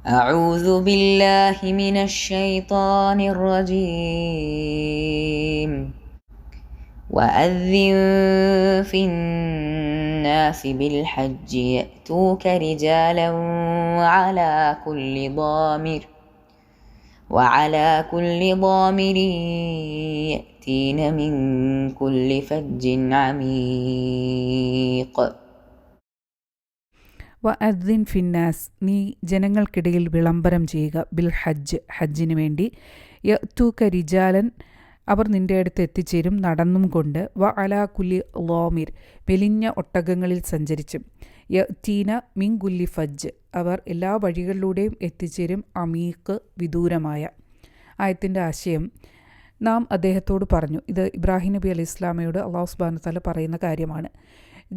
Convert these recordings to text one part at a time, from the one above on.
أعوذ بالله من الشيطان الرجيم وأذن في الناس بالحج يأتوك رجالا وعلى كل ضامر يأتين من كل فج عميق. വഅദ്ദിൻ ഫിന്നാസ്, നീ ജനങ്ങൾക്കിടയിൽ വിളംബരം ചെയ്യുക, ബിൽ ഹജ്ജ്, ഹജ്ജിന് വേണ്ടി, യഅ്തൂക റിജാലൻ, അവർ നിന്റെ അടുത്ത് എത്തിച്ചേരും നടന്നും കൊണ്ട്, അലാ കുല്ലി ളാമിർ, മെലിഞ്ഞ ഒട്ടകങ്ങളിൽ സഞ്ചരിച്ചും, യഅ്തീന മിൻ കുല്ലി ഫജ്ജ്, അവർ എല്ലാ വഴികളിലൂടെയും എത്തിച്ചേരും, അമീഖ്, വിദൂരമായ. ആയത്തിൻ്റെ ആശയം, നാം അദ്ദേഹത്തോട് പറഞ്ഞു, ഇത് ഇബ്രാഹിം നബി അലൈഹി ഇസ്ലാമയോട് അല്ലാഹു സുബ്ഹാനഹു വ തആല പറയുന്ന കാര്യമാണ്.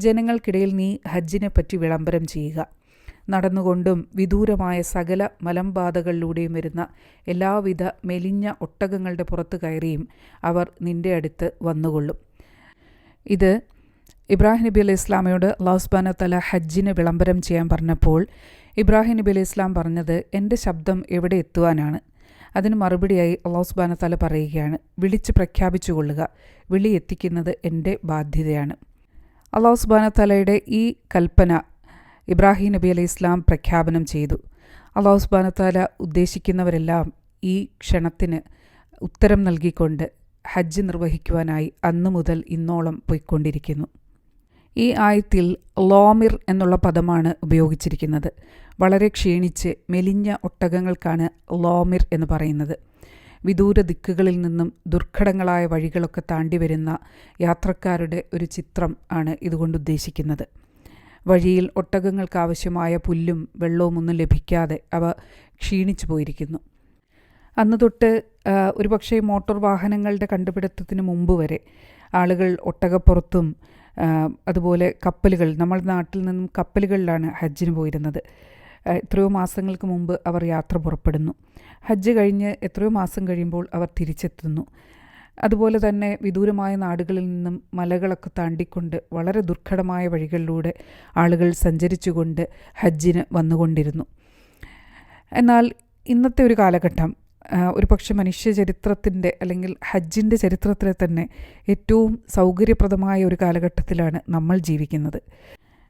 ജനങ്ങൾക്കിടയിൽ നീ ഹജ്ജിനെ പറ്റി വിളംബരം ചെയ്യുക. നടന്നുകൊണ്ടും വിദൂരമായ സകല മലമ്പാതകളിലൂടെയും വരുന്ന എല്ലാവിധ മെലിഞ്ഞ ഒട്ടകങ്ങളുടെ പുറത്ത് കയറിയും അവർ നിന്റെ അടുത്ത് വന്നുകൊള്ളും. ഇത് ഇബ്രാഹിം നബി അലൈഹി ഇസ്ലാമയോട് അല്ലാഹു സുബ്ഹാനഹു വ തആല ഹജ്ജിന് വിളംബരം ചെയ്യാൻ പറഞ്ഞപ്പോൾ ഇബ്രാഹിം നബി അലൈഹി ഇസ്ലാം പറഞ്ഞത്, എൻ്റെ ശബ്ദം എവിടെ എത്തുവാനാണ്? അതിന് മറുപടിയായി അല്ലാഹു സുബ്ഹാനഹു വ തആല പറയുകയാണ്, വിളിച്ച് പ്രഖ്യാപിച്ചു കൊള്ളുക, വിളി എത്തിക്കുന്നത് എൻ്റെ ബാധ്യതയാണ്. അല്ലാഹു സുബ്ഹാനഹു വ തആലയുടെ ഈ കൽപ്പന ഇബ്രാഹിം നബി അലൈഹി ഇസ്ലാം പ്രഖ്യാപനം ചെയ്തു. അല്ലാഹു സുബ്ഹാനഹു വ തആല ഉദ്ദേശിക്കുന്നവരെല്ലാം ഈ ക്ഷണത്തിന് ഉത്തരം നൽകിക്കൊണ്ട് ഹജ്ജ് നിർവഹിക്കുവാനായി അന്നു മുതൽ ഇന്നോളം പോയിക്കൊണ്ടിരിക്കുന്നു. ഈ ആയത്തിൽ ലോമിർ എന്നുള്ള പദമാണ് ഉപയോഗിച്ചിരിക്കുന്നത്. വളരെ ക്ഷീണിച്ച് മെലിഞ്ഞ ഒട്ടകങ്ങൾക്കാണ് ലോമിർ എന്ന് പറയുന്നത്. വിദൂര ദിക്കുകളിൽ നിന്നും ദുർഘടങ്ങളായ വഴികളൊക്കെ താണ്ടി വരുന്ന യാത്രക്കാരുടെ ഒരു ചിത്രം ആണ് ഇതുകൊണ്ട് ഉദ്ദേശിക്കുന്നത്. വഴിയിൽ ഒട്ടകങ്ങൾക്ക് ആവശ്യമായ പുല്ലും വെള്ളവും ഒന്നും ലഭിക്കാതെ അവ ക്ഷീണിച്ചു പോയിരിക്കുന്നു. അന്ന് തൊട്ട് ഒരുപക്ഷെ മോട്ടോർ വാഹനങ്ങളുടെ കണ്ടുപിടുത്തത്തിന് മുമ്പ് വരെ ആളുകൾ ഒട്ടകപ്പുറത്തും അതുപോലെ കപ്പലുകൾ, നമ്മുടെ നാട്ടിൽ നിന്നും കപ്പലുകളിലാണ് ഹജ്ജിന് പോയിരുന്നത്. എത്രയോ മാസങ്ങൾക്ക് മുമ്പ് അവർ യാത്ര പുറപ്പെടുന്നു. ഹജ്ജ് കഴിഞ്ഞ് എത്രയോ മാസം കഴിയുമ്പോൾ അവർ തിരിച്ചെത്തുന്നു. അതുപോലെ തന്നെ വിദൂരമായ നാടുകളിൽ നിന്നും മലകളൊക്കെ താണ്ടിക്കൊണ്ട് വളരെ ദുർഘടമായ വഴികളിലൂടെ ആളുകൾ സഞ്ചരിച്ചുകൊണ്ട് ഹജ്ജിന് വന്നുകൊണ്ടിരുന്നു. എന്നാൽ ഇന്നത്തെ ഒരു കാലഘട്ടം ഒരു പക്ഷെ മനുഷ്യ ചരിത്രത്തിൻ്റെ അല്ലെങ്കിൽ ഹജ്ജിൻ്റെ ചരിത്രത്തിലെ തന്നെ ഏറ്റവും സൗകര്യപ്രദമായ ഒരു കാലഘട്ടത്തിലാണ് നമ്മൾ ജീവിക്കുന്നത്.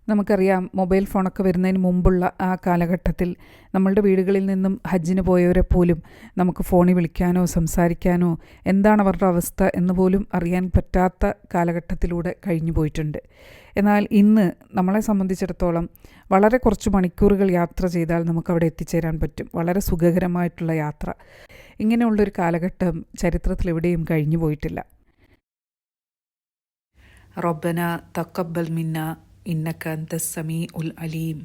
നമുക്കറിയാം, മൊബൈൽ ഫോണൊക്കെ വരുന്നതിന് മുമ്പുള്ള ആ കാലഘട്ടത്തിൽ നമ്മളുടെ വീടുകളിൽ നിന്നും ഹജ്ജിന് പോയവരെ പോലും നമുക്ക് ഫോണിൽ വിളിക്കാനോ സംസാരിക്കാനോ എന്താണ് അവരുടെ അവസ്ഥ എന്ന് പോലും അറിയാൻ പറ്റാത്ത കാലഘട്ടത്തിലൂടെ കഴിഞ്ഞു പോയിട്ടുണ്ട്. എന്നാൽ ഇന്ന് നമ്മളെ സംബന്ധിച്ചിടത്തോളം വളരെ കുറച്ച് മണിക്കൂറുകൾ യാത്ര ചെയ്താൽ നമുക്കവിടെ എത്തിച്ചേരാൻ പറ്റും. വളരെ സുഖകരമായിട്ടുള്ള യാത്ര. ഇങ്ങനെയുള്ളൊരു കാലഘട്ടം ചരിത്രത്തിൽ എവിടെയും കഴിഞ്ഞു പോയിട്ടില്ല. റബ്ബന തഖബ്ബൽ മിന്ന ഇന്നക അൻതസ് സമീഉൽ അലീം.